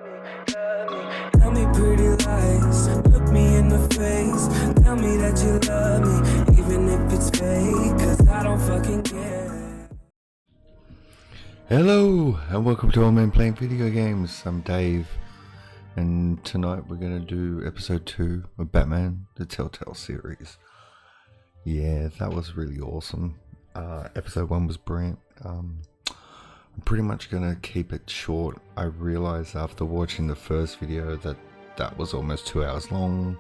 Tell me pretty lies, look me in the face. Tell me that you love me, even if it's fake, 'cause I don't fucking care. Hello and welcome to Old Men Playing Video Games. I'm Dave, and tonight we're going to do episode 2 of Batman, the Telltale series. Yeah, that was really awesome. Episode 1 was brilliant. I'm pretty much going to keep it short. I realized after watching the first video that was almost 2 hours long.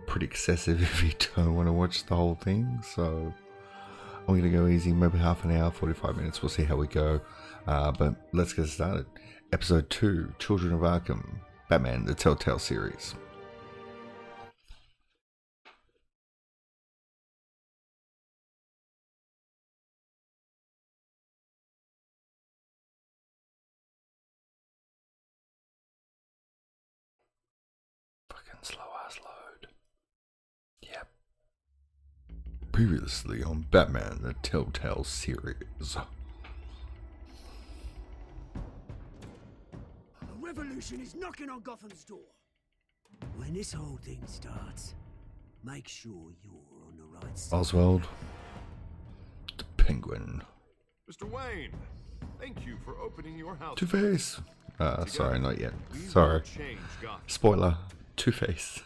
Pretty excessive if you don't want to watch the whole thing. So I'm going to go easy, maybe half an hour, 45 minutes. We'll see how we go. But let's get started. Episode 2, Children of Arkham, Batman, the Telltale series. Fucking slow ass load. Yep. Previously on Batman, the Telltale series. A revolution is knocking on Gotham's door. When this whole thing starts, make sure you're on the right side. Oswald, the Penguin. Mr. Wayne, thank you for opening your house. Two-Face. Sorry, not yet. Sorry. Spoiler. Two-Face.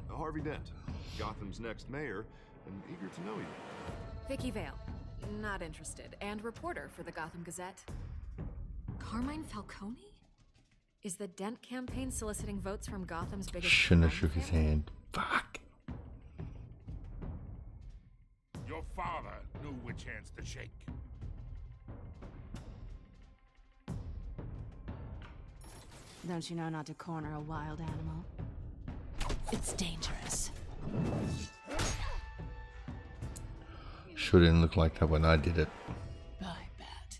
Harvey Dent, Gotham's next mayor, and eager to know you. Vicky Vale, not interested, and reporter for the Gotham Gazette. Carmine Falcone? Is the Dent campaign soliciting votes from Gotham's biggest... Shouldn't have shook his hand. Fuck. Your father knew which hands to shake. Don't you know not to corner a wild animal? It's dangerous. Sure didn't look like that when I did it. I bet.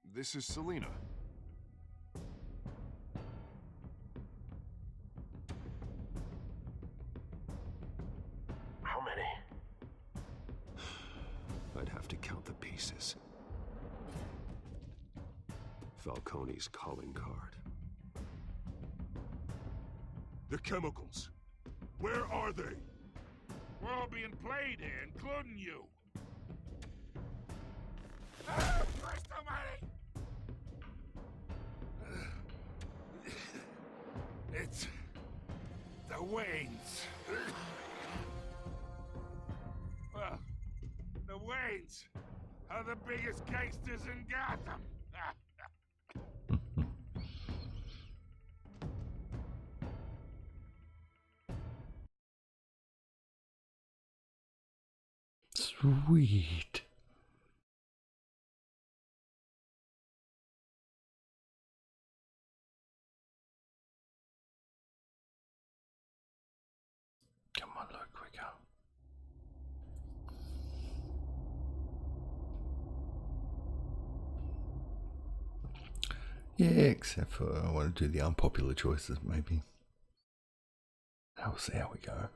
This is Selina. How many? I'd have to count the pieces. Falcone's calling card. The chemicals. Where are they? We're all being played here, including you. Christ almighty! It's the Waynes. Well, the Waynes are the biggest gangsters in Gotham. Sweet. Come on, look quicker. Yeah, except for I want to do the unpopular choices, maybe. We'll see how we go.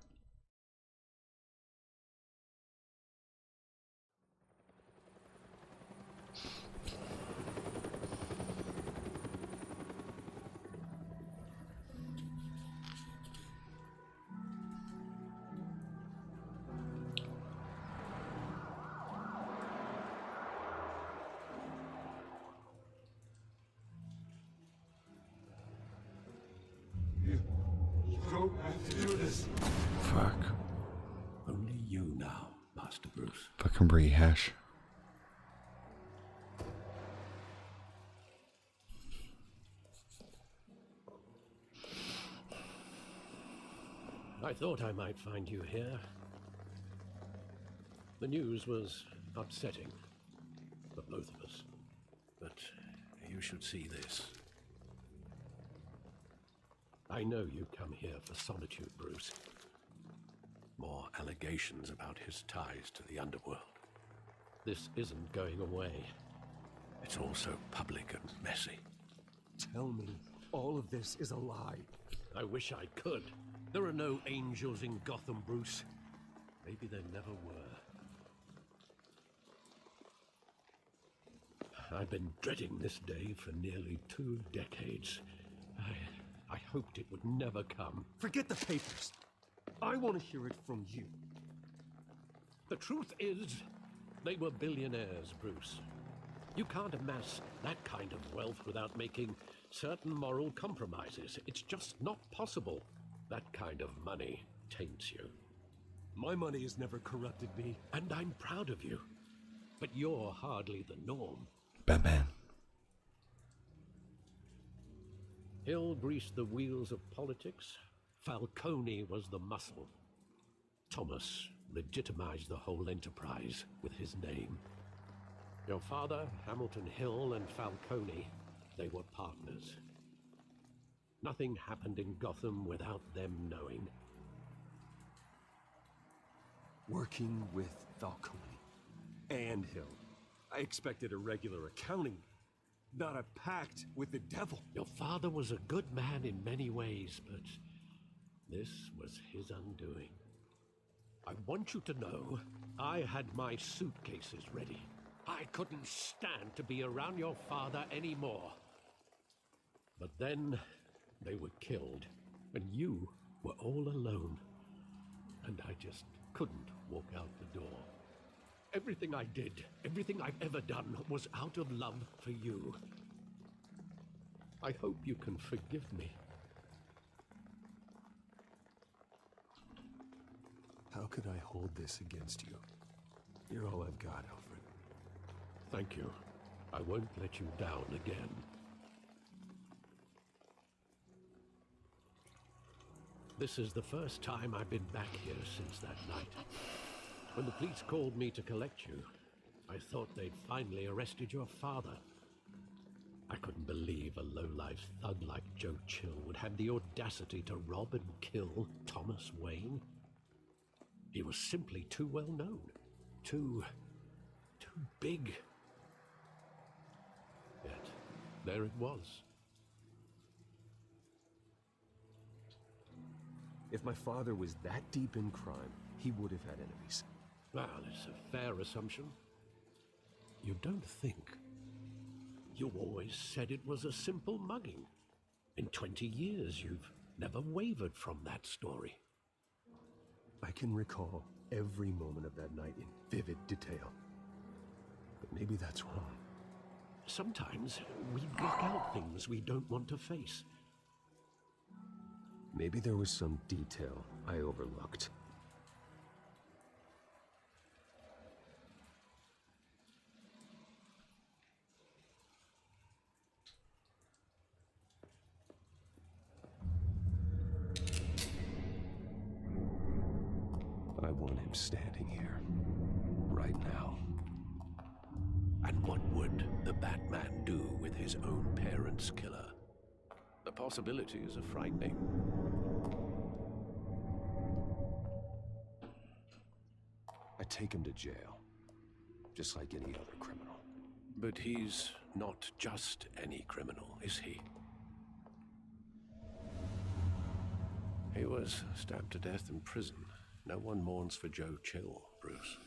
Fuck. Only you now, Master Bruce. Fucking rehash. I thought I might find you here. The news was upsetting for both of us. But you should see this. I know you come here for solitude, Bruce. More allegations about his ties to the underworld. This isn't going away. It's also public and messy. Tell me all of this is a lie. I wish I could. There are no angels in Gotham, Bruce. Maybe there never were. I've been dreading this day for nearly 2 decades. I hoped it would never come. Forget the papers. I want to hear it from you. The truth is, they were billionaires, Bruce. You can't amass that kind of wealth without making certain moral compromises. It's just not possible. That kind of money taints you. My money has never corrupted me. And I'm proud of you. But you're hardly the norm. Batman. Hill greased the wheels of politics. Falcone was the muscle. Thomas legitimized the whole enterprise with his name. Your father, Hamilton Hill, and Falcone, they were partners. Nothing happened in Gotham without them knowing. Working with Falcone and Hill. I expected a regular accounting, not a pact with the devil. Your father was a good man in many ways, but this was his undoing. I want you to know, I had my suitcases ready. I couldn't stand to be around your father anymore. But then they were killed, and you were all alone. And I just couldn't walk out the door. Everything I did, everything I've ever done, was out of love for you. I hope you can forgive me. How could I hold this against you? You're all I've got, Alfred. Thank you. I won't let you down again. This is the first time I've been back here since that night. When the police called me to collect you, I thought they'd finally arrested your father. I couldn't believe a low-life thug like Joe Chill would have the audacity to rob and kill Thomas Wayne. He was simply too well known. Too big. Yet, there it was. If my father was that deep in crime, he would have had enemies. Well, it's a fair assumption. You don't think. You always said it was a simple mugging. In 20 years, you've never wavered from that story. I can recall every moment of that night in vivid detail. But maybe that's wrong. Sometimes we block out things we don't want to face. Maybe there was some detail I overlooked. I want him standing here, right now. And what would the Batman do with his own parents' killer? The possibilities are frightening. I take him to jail, just like any other criminal. But he's not just any criminal, is he? He was stabbed to death in prison. No one mourns for Joe Chill, Bruce.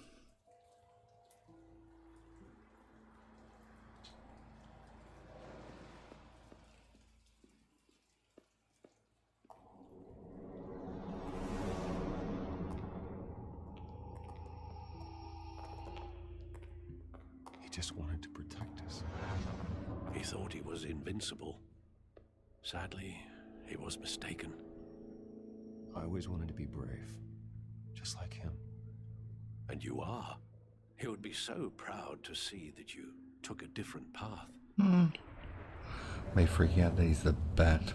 He just wanted to protect us. He thought he was invincible. Sadly, he was mistaken. I always wanted to be brave, just like him. And you are. He would be so proud to see that you took a different path. May freak out that he's the Bat.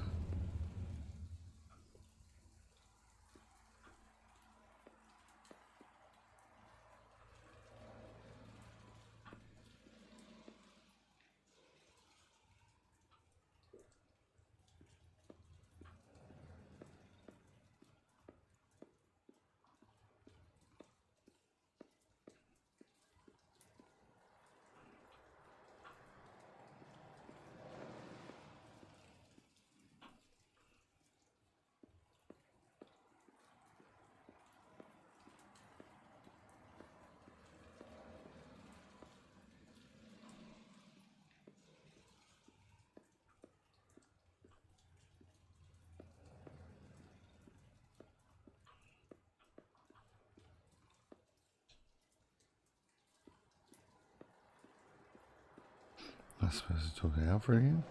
Am I supposed to talk to Alfred again?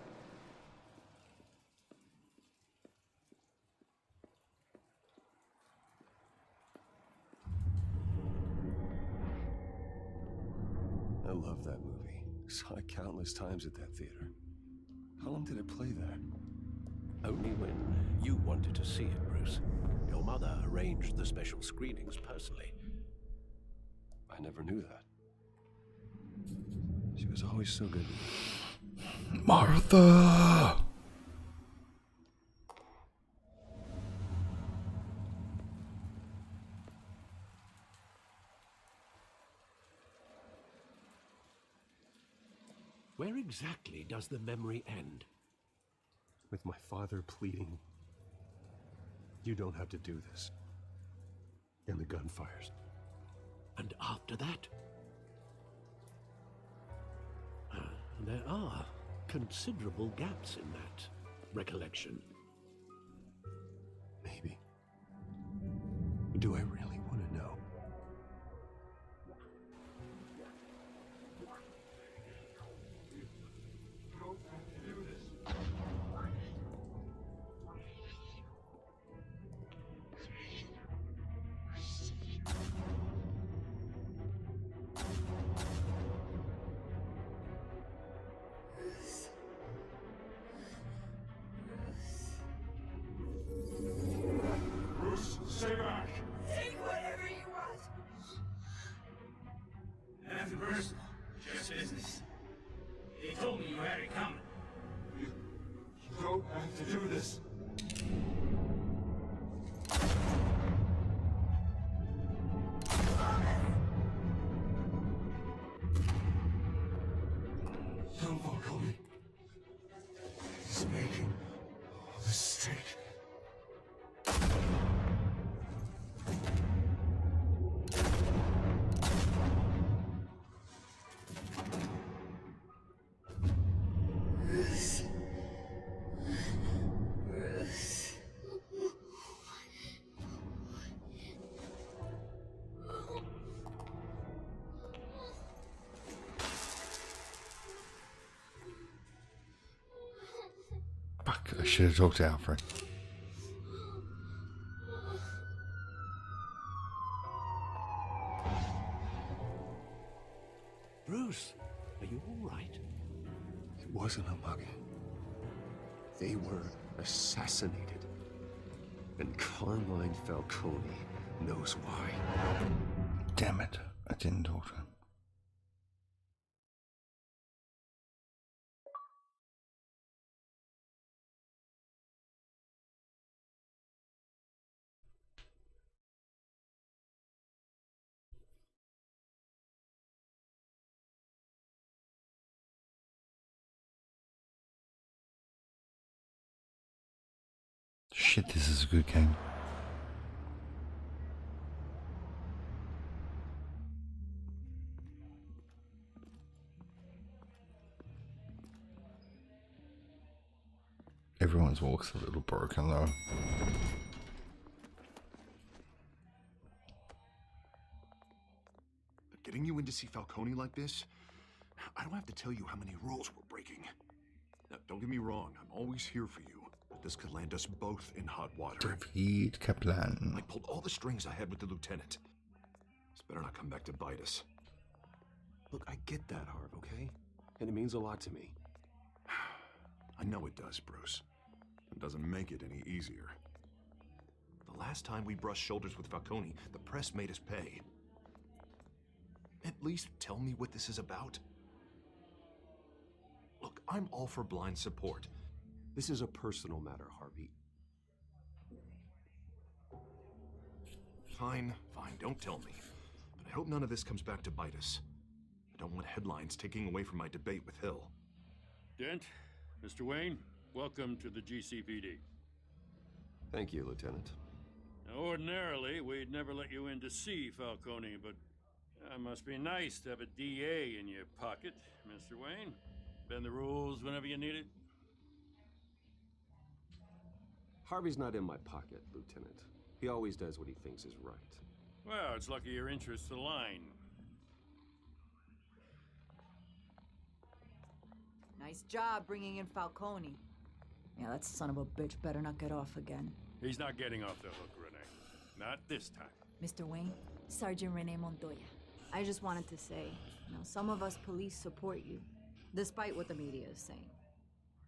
I love that movie. Saw it countless times at that theater. How long did it play there? Only when you wanted to see it, Bruce. Your mother arranged the special screenings personally. I never knew that. She was always so good to me. Martha! Where exactly does the memory end? With my father pleading, "You don't have to do this." And the gun fires. And after that? There are considerable gaps in that recollection. Maybe. Do I really want to know? Bruce, stay back! Take whatever you want. Nothing personal, just business. They told me you had it coming. You don't have to do this. Don't walk on me. He's making a mistake. Fuck, I should have talked to Alfred. Bruce, are you all right? It wasn't a mug. They were assassinated. And Carmine Falcone knows why. Damn it, I didn't talk to him. Shit, this is a good game. Everyone's walk's a little broken though. Getting you in to see Falcone like this? I don't have to tell you how many rules we're breaking. Now, don't get me wrong, I'm always here for you. But this could land us both in hot water. David Kaplan. I pulled all the strings I had with the lieutenant. This better not come back to bite us. Look, I get that, Harv, okay? And it means a lot to me. I know it does, Bruce. It doesn't make it any easier. The last time we brushed shoulders with Falcone, the press made us pay. At least tell me what this is about. Look, I'm all for blind support. This is a personal matter, Harvey. Fine, don't tell me. But I hope none of this comes back to bite us. I don't want headlines taking away from my debate with Hill. Dent, Mr. Wayne, welcome to the GCPD. Thank you, Lieutenant. Now, ordinarily, we'd never let you in to see Falcone, but it must be nice to have a DA in your pocket, Mr. Wayne. Bend the rules whenever you need it. Harvey's not in my pocket, Lieutenant. He always does what he thinks is right. Well, it's lucky your interests align. Nice job bringing in Falcone. Yeah, that son of a bitch better not get off again. He's not getting off the hook, Renee. Not this time. Mr. Wayne, Sergeant Rene Montoya. I just wanted to say, some of us police support you, despite what the media is saying.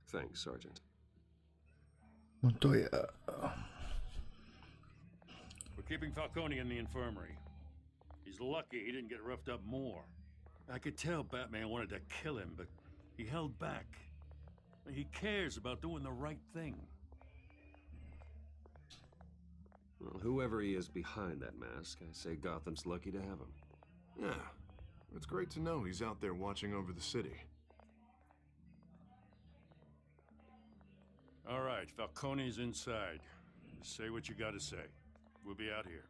Thanks, Sergeant. Montoya. We're keeping Falcone in the infirmary. He's lucky he didn't get roughed up more. I could tell Batman wanted to kill him, but he held back. He cares about doing the right thing. Well, whoever he is behind that mask, I say Gotham's lucky to have him. Yeah, it's great to know he's out there watching over the city. All right, Falcone's inside. Say what you gotta say. We'll be out here.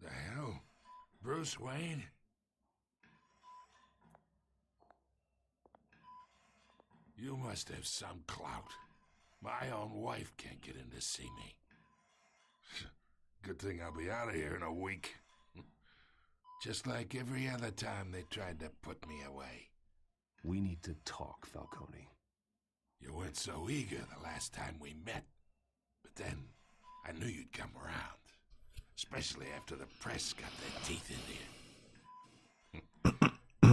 The hell? Bruce Wayne? You must have some clout. My own wife can't get in to see me. Good thing I'll be out of here in a week. Just like every other time they tried to put me away. We need to talk, Falcone. You weren't so eager the last time we met. But then, I knew you'd come around. Especially after the press got their teeth into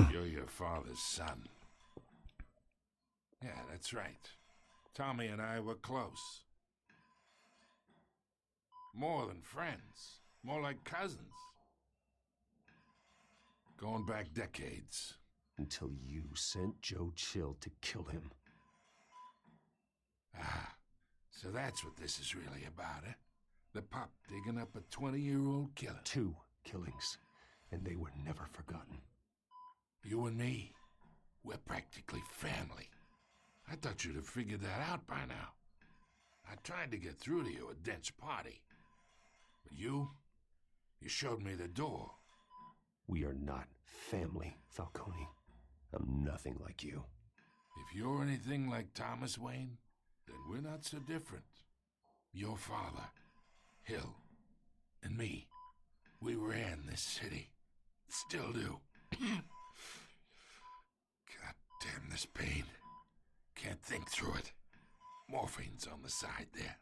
you. You're your father's son. Yeah, that's right. Tommy and I were close. More than friends. More like cousins. Going back decades. Until you sent Joe Chill to kill him. Ah, so that's what this is really about, eh? The pup digging up a 20-year-old killer. 2 killings, and they were never forgotten. You and me, we're practically family. I thought you'd have figured that out by now. I tried to get through to you at Dent's party. But you showed me the door. We are not family, Falcone. I'm nothing like you. If you're anything like Thomas Wayne, then we're not so different. Your father, Hill, and me, we ran this city. Still do. God damn this pain. Can't think through it. Morphine's on the side there.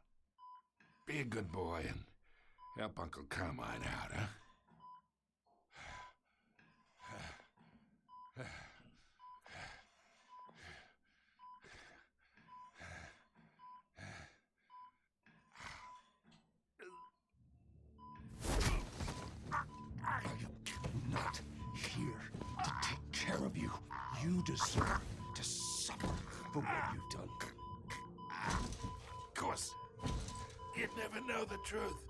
Be a good boy and help Uncle Carmine out, huh? Not here to take care of you. You deserve to suffer for what you've done. Of course, you'd never know the truth.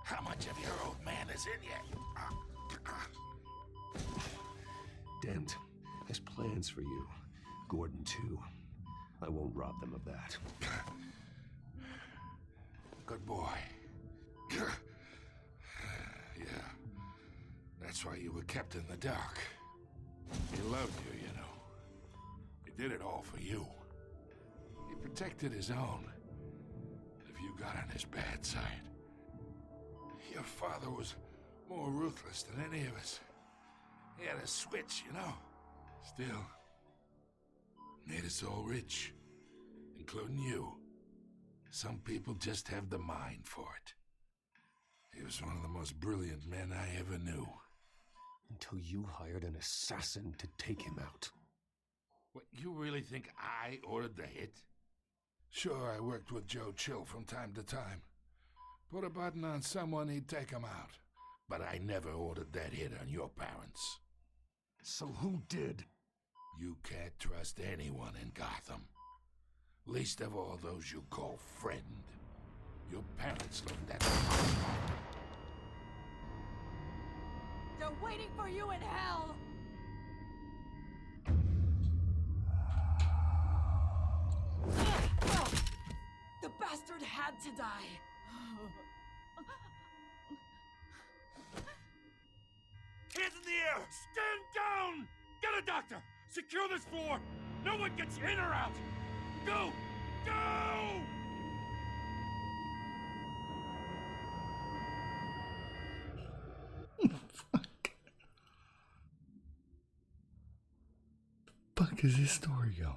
How much of your old man is in you? Dent has plans for you. Gordon, too. I won't rob them of that. Good boy. Yeah. That's why you were kept in the dark. He loved you, you know. He did it all for you. He protected his own. If you got on his bad side. Your father was more ruthless than any of us. He had a switch, you know. Still, made us all rich. Including you. Some people just have the mind for it. He was one of the most brilliant men I ever knew. Until you hired an assassin to take him out. What, you really think I ordered the hit? Sure, I worked with Joe Chill from time to time. Put a button on someone, he'd take him out. But I never ordered that hit on your parents. So who did? You can't trust anyone in Gotham. Least of all those you call friend. Your parents looked at me. They're waiting for you in hell! bastard had to die. Hands in the air! Stand down! Get a doctor! Secure this floor! No one gets in or out! Go! Go! Fuck is this story going?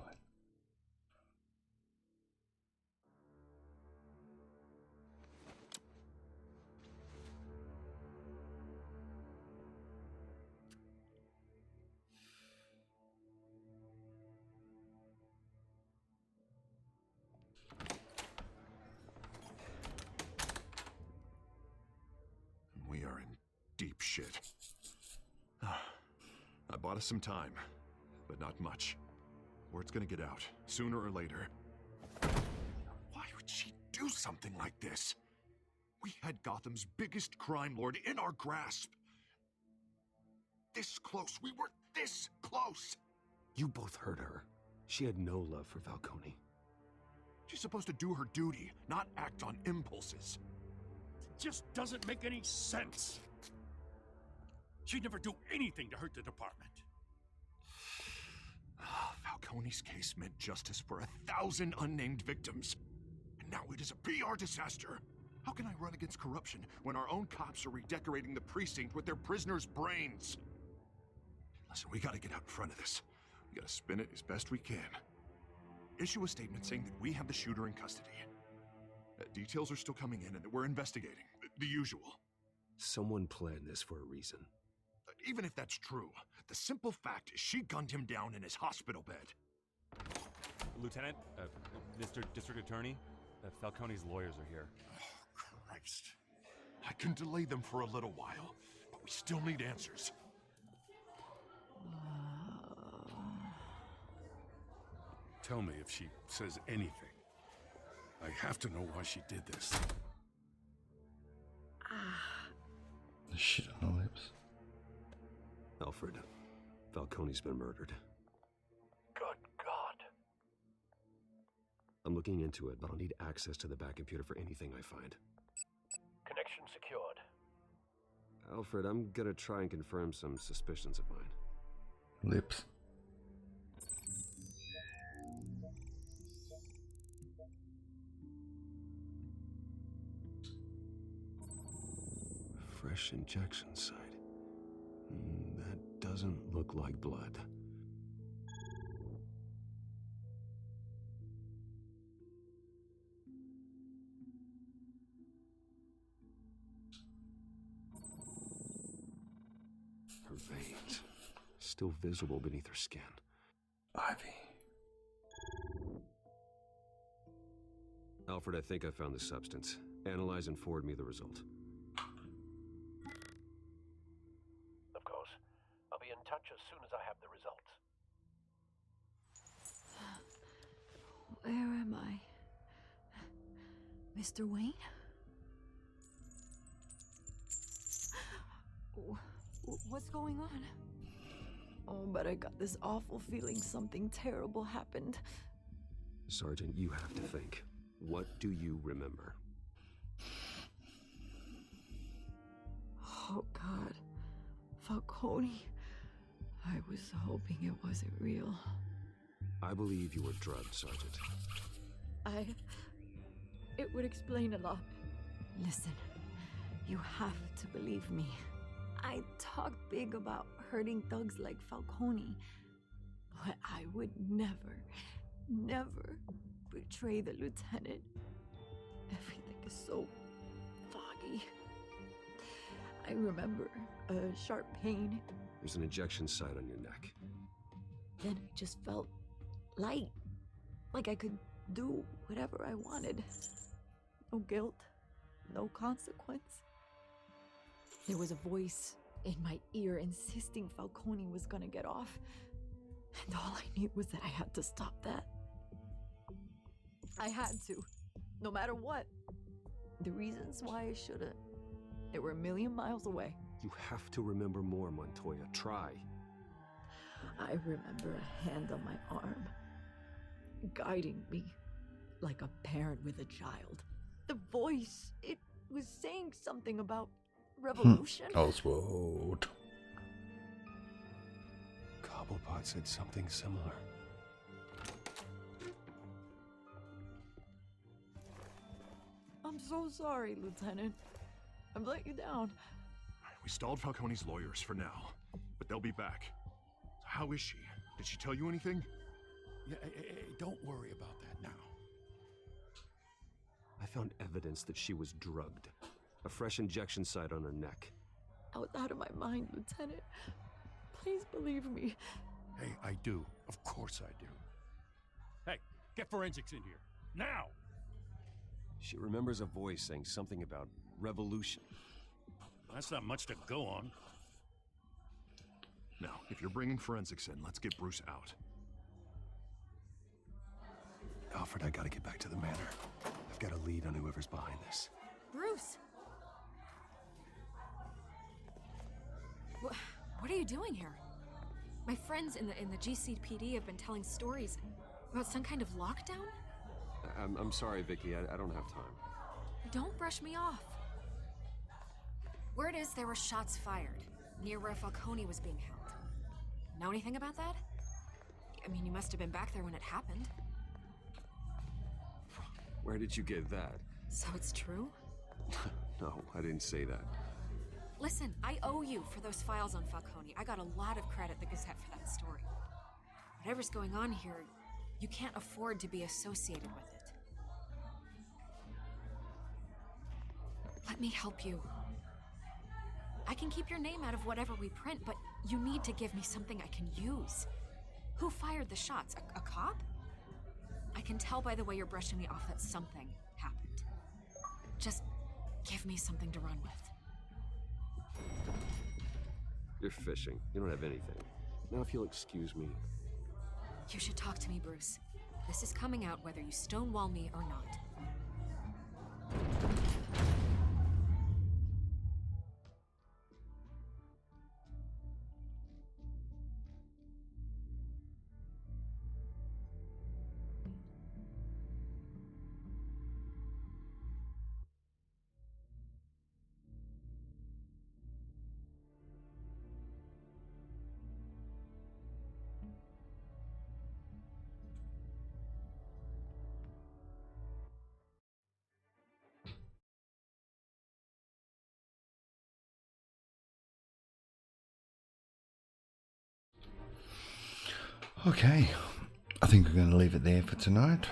We are in deep shit. I bought us some time, but not much. Word's gonna get out, sooner or later. Why would she do something like this? We had Gotham's biggest crime lord in our grasp. This close. We were this close. You both hurt her. She had no love for Falcone. She's supposed to do her duty, not act on impulses. It just doesn't make any sense. She'd never do anything to hurt the department. Falcone's case meant justice for 1,000 unnamed victims. And now it is a PR disaster. How can I run against corruption when our own cops are redecorating the precinct with their prisoners' brains? Listen, we gotta get out in front of this. We gotta spin it as best we can. Issue a statement saying that we have the shooter in custody. Details are still coming in and that we're investigating. The usual. Someone planned this for a reason. Even if that's true, the simple fact is she gunned him down in his hospital bed. Lieutenant, Mr. District Attorney, Falcone's lawyers are here. Oh, Christ. I can delay them for a little while, but we still need answers. Tell me if she says anything. I have to know why she did this. The shit on her lips. Alfred, Falcone's been murdered. Good God. I'm looking into it, but I'll need access to the back computer for anything I find. Connection secured. Alfred, I'm gonna try and confirm some suspicions of mine. Lips. Fresh injection site. That doesn't look like blood. Her veins, still visible beneath her skin. Ivy. Alfred, I think I found the substance. Analyze and forward me the result. Of course. I'll be in touch as soon as I have the results. Where am I? Mr. Wayne? What's going on? Oh, but I got this awful feeling something terrible happened. Sergeant, you have to think. What do you remember? Oh, God. Falcone. I was hoping it wasn't real. I believe you were drugged, Sergeant. It would explain a lot. Listen, you have to believe me. I talk big about hurting thugs like Falcone, but I would never, never betray the lieutenant. Everything is so foggy. I remember a sharp pain. There's an injection site on your neck. Then I just felt light, like I could do whatever I wanted. No guilt, no consequence. There was a voice in my ear insisting Falcone was gonna get off. And all I knew was that I had to stop that. I had to, no matter what. The reasons why I shouldn't, they were a million miles away. You have to remember more, Montoya. Try. I remember a hand on my arm, guiding me, like a parent with a child. The voice, it was saying something about revolution. Oswald. Cobblepot said something similar. I'm so sorry, Lieutenant. I've let you down. We stalled Falcone's lawyers for now, but they'll be back. How is she? Did she tell you anything? Yeah, hey, don't worry about that now. I found evidence that she was drugged. A fresh injection site on her neck. I was out of my mind, Lieutenant. Please believe me. Hey, I do. Of course I do. Hey, get forensics in here. Now! She remembers a voice saying something about revolution. That's not much to go on. Now, if you're bringing forensics in, let's get Bruce out. Alfred, I gotta get back to the manor. I've got a lead on whoever's behind this. Bruce! What are you doing here? My friends in the GCPD have been telling stories about some kind of lockdown? I'm sorry, Vicky. I don't have time. Don't brush me off. Word is there were shots fired near where Falcone was being held. Know anything about that? I mean, you must have been back there when it happened. Where did you get that? So it's true? No, I didn't say that. Listen, I owe you for those files on Falcone. I got a lot of credit at the Gazette for that story. Whatever's going on here, you can't afford to be associated with it. Let me help you. I can keep your name out of whatever we print, but you need to give me something I can use. Who fired the shots? A cop? I can tell by the way you're brushing me off that something happened. Just give me something to run with. You're fishing. You don't have anything. Now, if you'll excuse me. You should talk to me, Bruce. This is coming out whether you stonewall me or not. Okay, I think we're going to leave it there for tonight.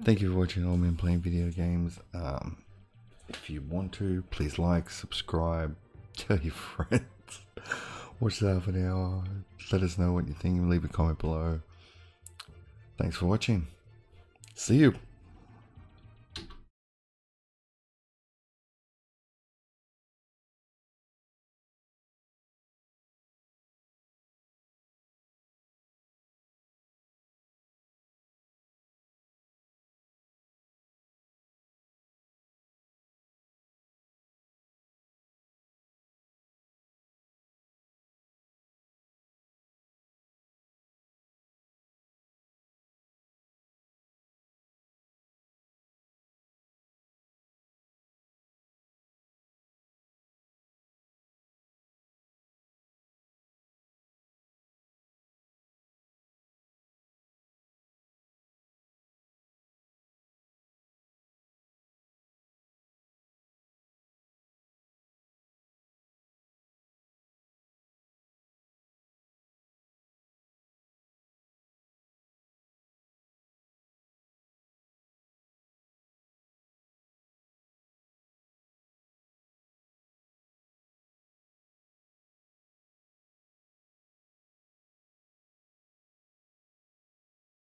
Thank you for watching Old Men Playing Video Games. If you want to, please like, subscribe, tell your friends. Watch that for an hour. Let us know what you think and leave a comment below. Thanks for watching. See you.